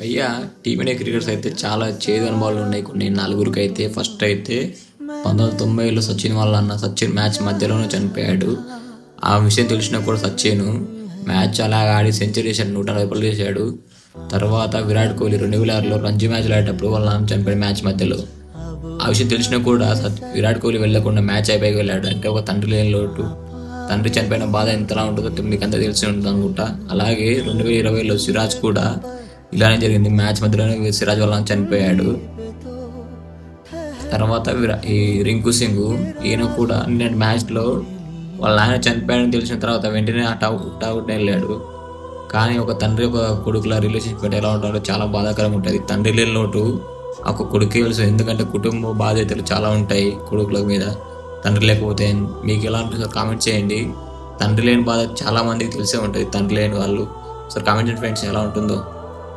అయ్యా team India cricketers అయితే చాలా చేదు అనుభవాలు ఉన్నాయి కొన్ని నలుగురికి అయితే. ఫస్ట్ అయితే 1990లో సచిన్ వాళ్ళ అన్న సచిన్ మ్యాచ్ మధ్యలోనే చనిపోయాడు. ఆ విషయం తెలిసినా కూడా సచిన్ మ్యాచ్ అలా ఆడి సెంచరీ చేశాడు, 140 పరుగులు చేశాడు. తర్వాత విరాట్ కోహ్లీ 2006లో రంజీ మ్యాచ్లో ఆడేటప్పుడు వాళ్ళ నాన్న చనిపోయాడు మ్యాచ్ మధ్యలో. ఆ విషయం తెలిసినా కూడా విరాట్ కోహ్లీ వెళ్ళకుండా మ్యాచ్ అయిపోయి వెళ్ళాడు. అంటే ఒక తండ్రి లేని లోటు, తండ్రి చనిపోయిన బాధ ఎంతలా ఉంటుందో మీకు అంతా తెలిసి ఉంటుంది అనుకుంటా. అలాగే 2020లో సిరాజ్ కూడా ఇలానే జరిగింది. మ్యాచ్ మధ్యలోనే సిరాజ్ వల్ల చనిపోయాడు. తర్వాత ఈ రింకు సింగ్ ఈయన కూడా నేను మ్యాచ్లో వాళ్ళ నాయన చనిపోయాడని తెలిసిన తర్వాత వెంటనే అవుట్ వెళ్ళాడు. కానీ ఒక తండ్రి ఒక కొడుకుల రిలేషన్షిప్ ఎలా ఉంటుందో చాలా బాధాకరంగా ఉంటుంది. తండ్రి లేని లోటు ఒక కొడుకు తెలుసు, ఎందుకంటే కుటుంబ బాధ్యతలు చాలా ఉంటాయి కొడుకుల మీద. తండ్రి లేకపోతే మీకు ఎలా ఉంటుందో కామెంట్ చేయండి. తండ్రి లేని బాధ చాలా మందికి తెలిసే ఉంటుంది, తండ్రి లేని వాళ్ళు. సో కామెంట్ చేయండి ఫ్రెండ్స్ ఎలా ఉంటుందో.